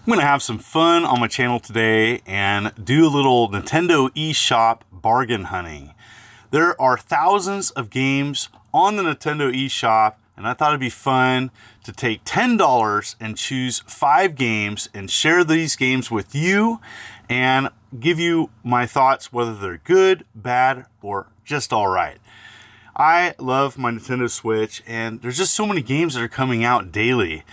I'm going to have some fun on my channel today and do a little Nintendo eShop bargain hunting. There are thousands of games on the Nintendo eShop, and I thought it'd be fun to take $10 and choose 5 games and share these games with you and give you my thoughts whether they're good, bad, or just all right. I love my Nintendo Switch, and there's just so many games that are coming out daily.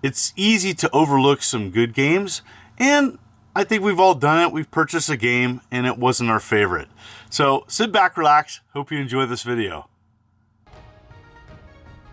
It's easy to overlook some good games, and I think we've all done it. We've purchased a game and it wasn't our favorite. So sit back, relax. Hope you enjoy this video.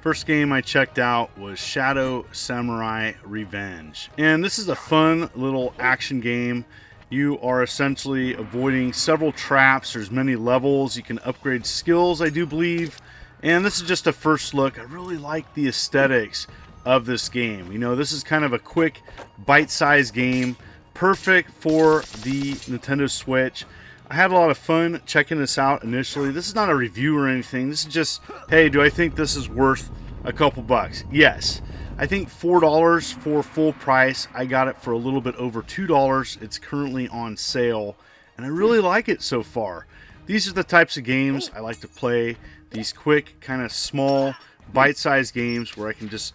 First game I checked out was Shadow Samurai Revenge. And this is a fun little action game. You are essentially avoiding several traps. There's many levels. You can upgrade skills, I do believe. And this is just a first look. I really like the aesthetics of this game. You know, this is kind of a quick bite-sized game, perfect for the Nintendo Switch. I had a lot of fun checking this out initially. This is not a review or anything. This is just, hey, do I think this is worth a couple bucks? Yes. I think $4 for full price. I got it for a little bit over $2. It's currently on sale, and I really like it so far. These are the types of games I like to play. These quick, kind of small, bite-sized games where I can just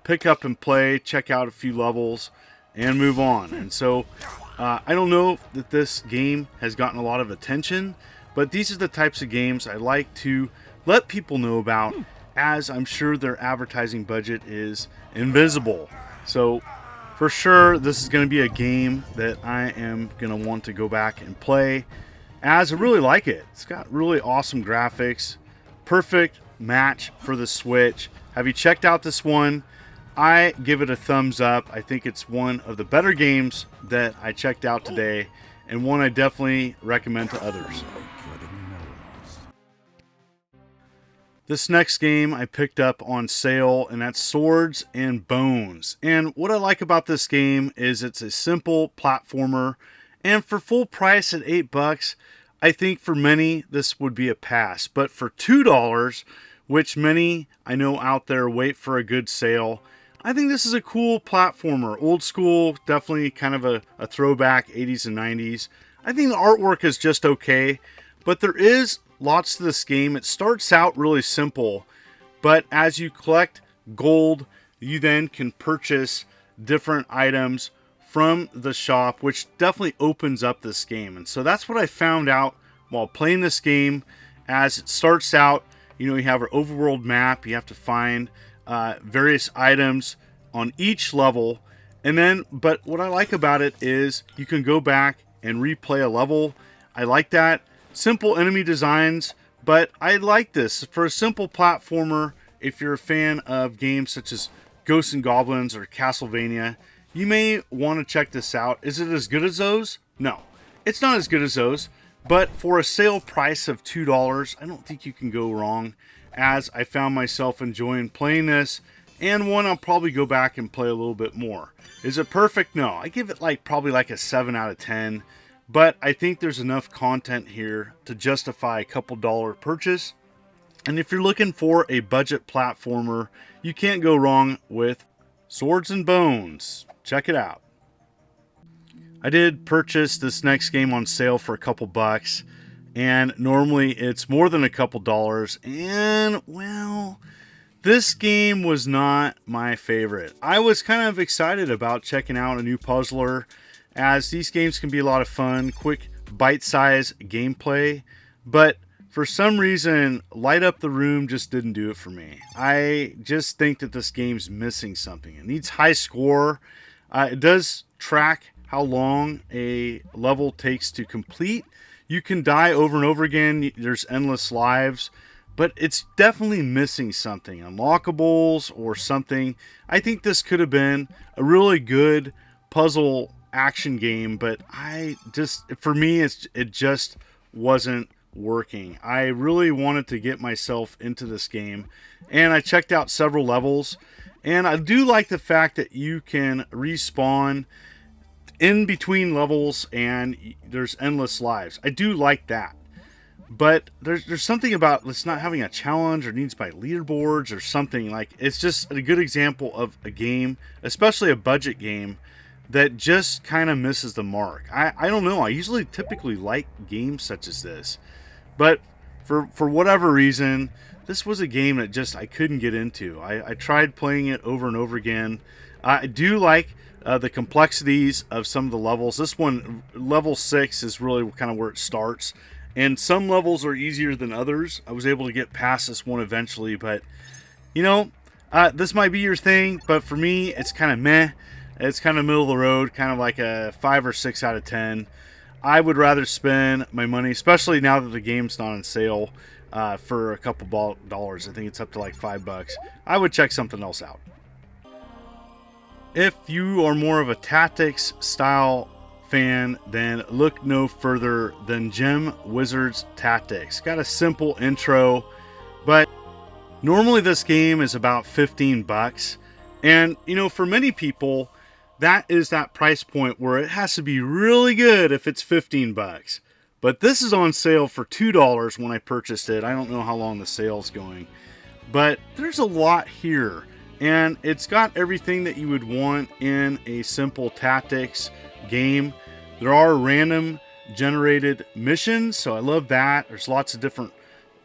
pick up and play, check out a few levels, and move on. And so I don't know that this game has gotten a lot of attention, but these are the types of games I like to let people know about, as I'm sure their advertising budget is invisible. So for sure, this is going to be a game that I am going to want to go back and play, as I really like it. It's got really awesome graphics, perfect match for the Switch. Have you checked out this one? I give it a thumbs up. I think it's one of the better games that I checked out today, and one I definitely recommend to others. This next game I picked up on sale, and that's Swords and Bones. And what I like about this game is it's a simple platformer, and for full price at $8, I think for many this would be a pass. But for $2, which many I know out there wait for a good sale, I think this is a cool platformer. Old school, definitely kind of a throwback 80s and 90s. I think the artwork is just okay, but there is lots to this game. It starts out really simple, but as you collect gold, you then can purchase different items from the shop, which definitely opens up this game. And so that's what I found out while playing this game. As it starts out, you know, you have an overworld map. You have to find various items on each level, and then, but what I like about it is you can go back and replay a level. I like that. Simple enemy designs, but I like this for a simple platformer. If you're a fan of games such as Ghosts and Goblins or Castlevania, you may want to check this out. Is it as good as those? No, it's not as good as those, but for a sale price of $2, I don't think you can go wrong, as I found myself enjoying playing this, and one I'll probably go back and play a little bit more. Is it perfect? No. I give it probably like a 7 out of 10, but I think there's enough content here to justify a couple dollar purchase. And if you're looking for a budget platformer, you can't go wrong with Swords and Bones. Check it out. I did purchase this next game on sale for a couple bucks, and normally it's more than a couple dollars, and well, this game was not my favorite. I was kind of excited about checking out a new puzzler, as these games can be a lot of fun, quick bite-sized gameplay, but for some reason Light Up the Room just didn't do it for me. I just think that this game's missing something. It needs high score. It does track how long a level takes to complete. You can die over and over again. There's endless lives, but it's definitely missing something. Unlockables or something. I think this could have been a really good puzzle action game, but for me, it just wasn't working. I really wanted to get myself into this game, and I checked out several levels, and I do like the fact that you can respawn in between levels and there's endless lives. I do like that. But there's something about it's not having a challenge or needs by leaderboards or something. Like, it's just a good example of a game, especially a budget game, that just kind of misses the mark. I don't know. I usually typically like games such as this, but for whatever reason, this was a game that just I couldn't get into. I tried playing it over and over again. I do like the complexities of some of the levels. This one, level 6, is really kind of where it starts. And some levels are easier than others. I was able to get past this one eventually, but you know, this might be your thing, but for me, it's kind of meh. It's kind of middle of the road, kind of like a 5 or 6 out of 10. I would rather spend my money, especially now that the game's not on sale, for a couple dollars. I think it's up to like $5. I would check something else out. If you are more of a tactics style fan, then look no further than Gem Wizards Tactics. Got a simple intro, but normally this game is about $15. And you know, for many people, that is that price point where it has to be really good if it's $15. But this is on sale for $2 when I purchased it. I don't know how long the sale's going, but there's a lot here, and it's got everything that you would want in a simple tactics game. There are random generated missions, so I love that. There's lots of different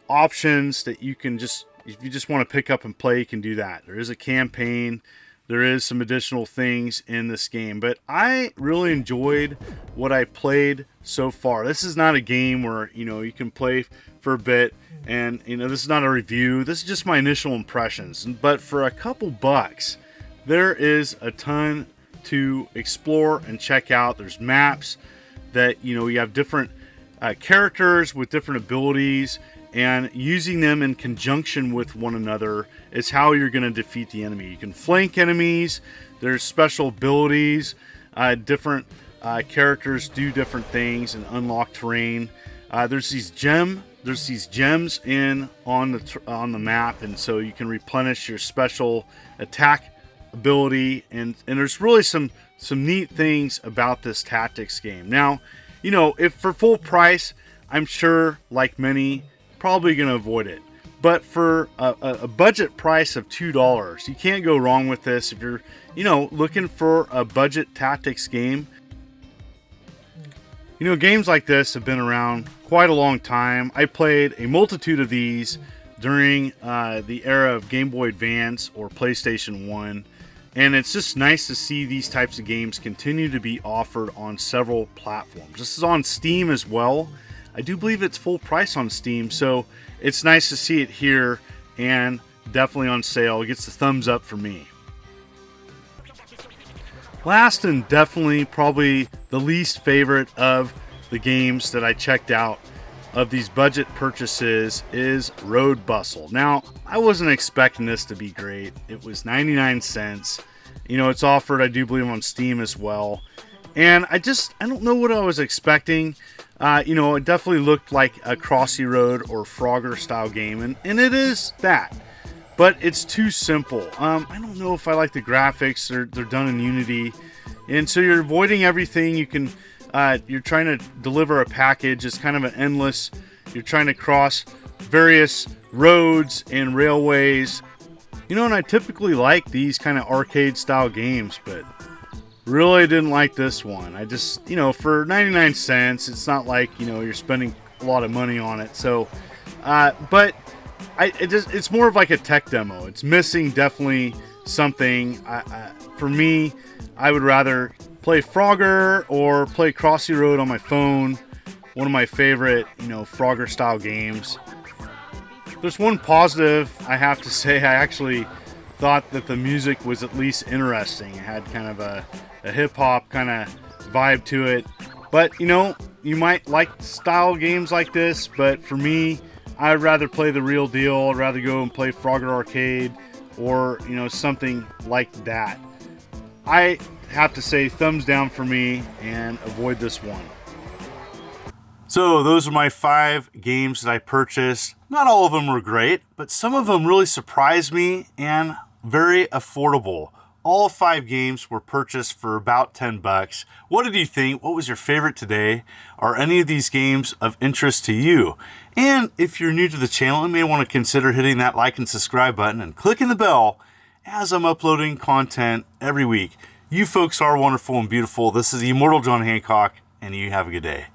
options that you can just, if you just want to pick up and play, you can do that. There is a campaign. There is some additional things in this game, but I really enjoyed what I played so far. This is not a game where, you know, you can play for a bit and, you know, this is not a review. This is just my initial impressions. But for a couple bucks, there is a ton to explore and check out. There's maps that, you know, you have different characters with different abilities, and using them in conjunction with one another is how you're going to defeat the enemy. You can flank enemies. There's special abilities. Different characters do different things and unlock terrain. There's these gems in on the map, and so you can replenish your special attack ability. And there's really some neat things about this tactics game. Now, you know, if for full price, I'm sure, like many, probably going to avoid it. But for a budget price of $2, you can't go wrong with this. If you're, you know, looking for a budget tactics game, you know, games like this have been around quite a long time. I played a multitude of these during the era of Game Boy Advance or PlayStation 1. And it's just nice to see these types of games continue to be offered on several platforms. This is on Steam as well. I do believe it's full price on Steam, so it's nice to see it here and definitely on sale. It gets the thumbs up for me. Last and definitely probably the least favorite of the games that I checked out of these budget purchases is Road Bustle. Now, I wasn't expecting this to be great. It was 99 cents. You know, it's offered, I do believe, on Steam as well. And I don't know what I was expecting. You know, it definitely looked like a Crossy Road or Frogger style game, and it is that. But it's too simple. I don't know if I like the graphics. They're done in Unity. And so you're avoiding everything. You can, you're trying to deliver a package. It's kind of an endless, you're trying to cross various roads and railways. You know, and I typically like these kind of arcade style games, but really didn't like this one. I just, you know, for 99 cents, it's not like, you know, you're spending a lot of money on it. So, but it's more of like a tech demo. It's missing definitely something. For me, I would rather play Frogger or play Crossy Road on my phone. One of my favorite, you know, Frogger style games. There's one positive I have to say. I actually thought that the music was at least interesting. It had kind of a hip-hop kind of vibe to it. But, you know, you might like style games like this, but for me, I'd rather play the real deal. I'd rather go and play Frogger Arcade or, you know, something like that. I have to say thumbs down for me and avoid this one. So those are my 5 games that I purchased. Not all of them were great, but some of them really surprised me and very affordable. All 5 games were purchased for about $10. What did you think? What was your favorite today? Are any of these games of interest to you? And if you're new to the channel, you may want to consider hitting that like and subscribe button and clicking the bell as I'm uploading content every week. You folks are wonderful and beautiful. This is the Immortal John Hancock, and you have a good day.